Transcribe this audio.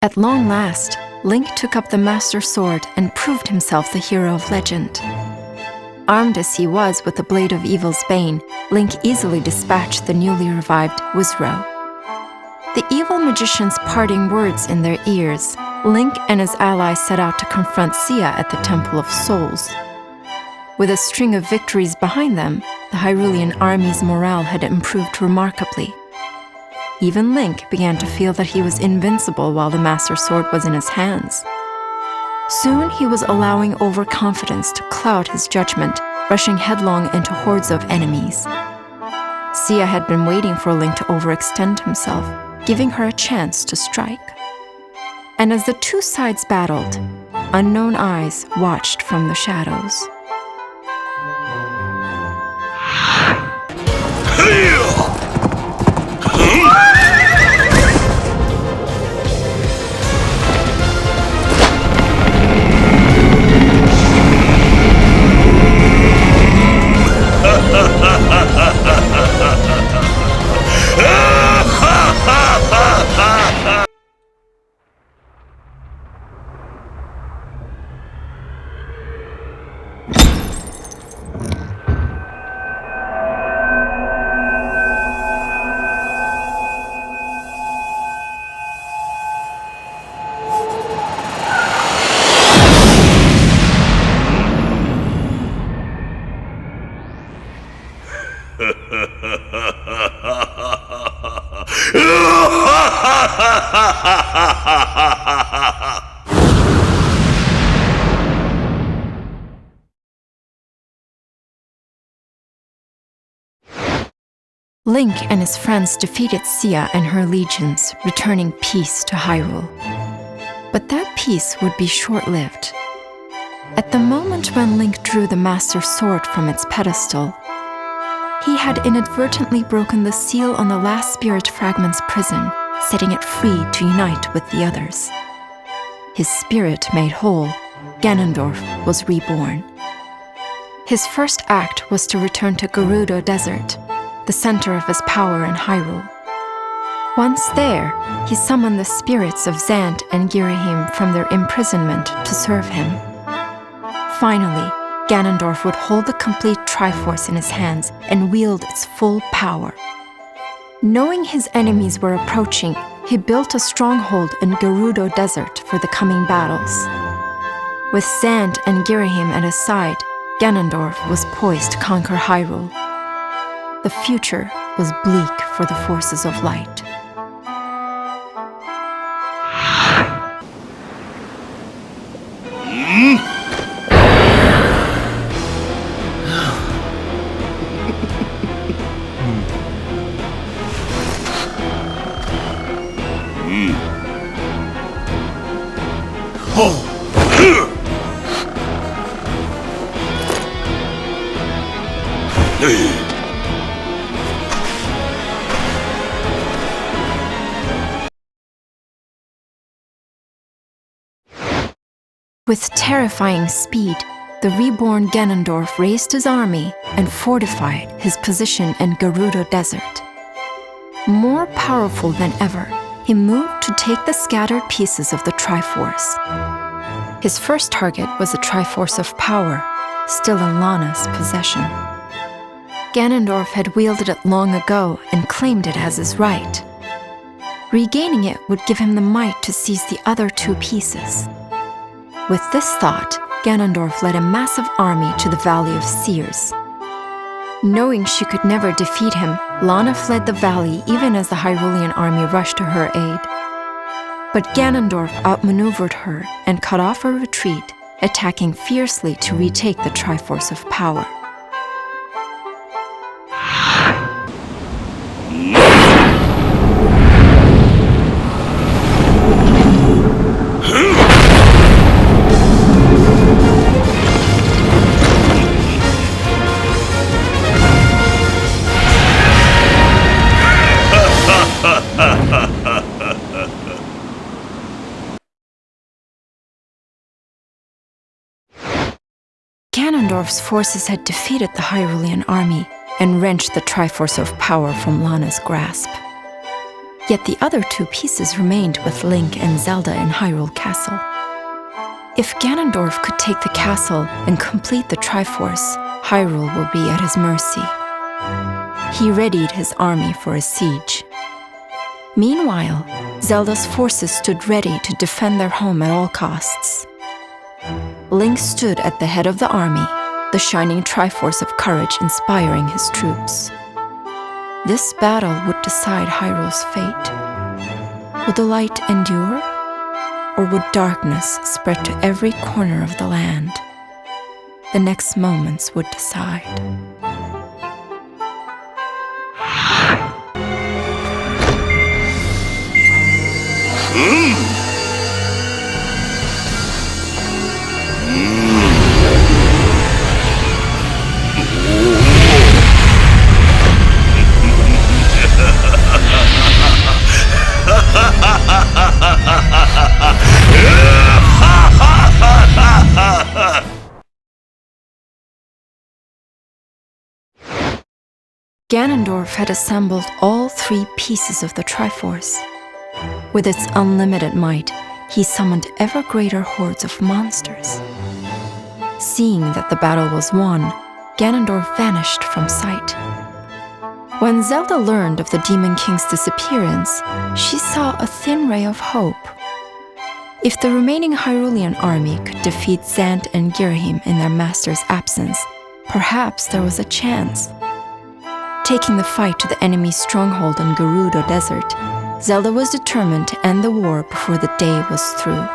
At long last, Link took up the Master Sword and proved himself the hero of legend. Armed as he was with the Blade of Evil's Bane, Link easily dispatched the newly revived Wizrow. The evil magician's parting words in their ears, Link and his allies set out to confront Sia at the Temple of Souls. With a string of victories behind them, the Hyrulean army's morale had improved remarkably. Even Link began to feel that he was invincible while the Master Sword was in his hands. Soon he was allowing overconfidence to cloud his judgment, rushing headlong into hordes of enemies. Sia had been waiting for Link to overextend himself, giving her a chance to strike. And as the two sides battled, unknown eyes watched from the shadows. Link and his friends defeated Sia and her legions, returning peace to Hyrule. But that peace would be short-lived. At the moment when Link drew the Master Sword from its pedestal, he had inadvertently broken the seal on the last spirit fragment's prison, setting it free to unite with the others. His spirit made whole, Ganondorf was reborn. His first act was to return to Gerudo Desert, the center of his power in Hyrule. Once there, he summoned the spirits of Zant and Girahim from their imprisonment to serve him. Finally, Ganondorf would hold the complete Triforce in his hands and wield its full power. Knowing his enemies were approaching, he built a stronghold in Gerudo Desert for the coming battles. With Zant and Girahim at his side, Ganondorf was poised to conquer Hyrule. The future was bleak for the forces of light. With terrifying speed, the reborn Ganondorf raised his army and fortified his position in Gerudo Desert. More powerful than ever, he moved to take the scattered pieces of the Triforce. His first target was the Triforce of Power, still in Lana's possession. Ganondorf had wielded it long ago and claimed it as his right. Regaining it would give him the might to seize the other two pieces. With this thought, Ganondorf led a massive army to the Valley of Seers. Knowing she could never defeat him, Lana fled the valley even as the Hyrulean army rushed to her aid. But Ganondorf outmaneuvered her and cut off her retreat, attacking fiercely to retake the Triforce of Power. Ganondorf's forces had defeated the Hyrulean army and wrenched the Triforce of Power from Lana's grasp. Yet the other two pieces remained with Link and Zelda in Hyrule Castle. If Ganondorf could take the castle and complete the Triforce, Hyrule would be at his mercy. He readied his army for a siege. Meanwhile, Zelda's forces stood ready to defend their home at all costs. Link stood at the head of the army, the shining Triforce of courage inspiring his troops. This battle would decide Hyrule's fate. Would the light endure, or would darkness spread to every corner of the land? The next moments would decide. Ganondorf had assembled all three pieces of the Triforce. With its unlimited might, he summoned ever greater hordes of monsters. Seeing that the battle was won, Ganondorf vanished from sight. When Zelda learned of the Demon King's disappearance, she saw a thin ray of hope. If the remaining Hyrulean army could defeat Zant and Girahim in their master's absence, perhaps there was a chance. Taking the fight to the enemy's stronghold in Gerudo Desert, Zelda was determined to end the war before the day was through.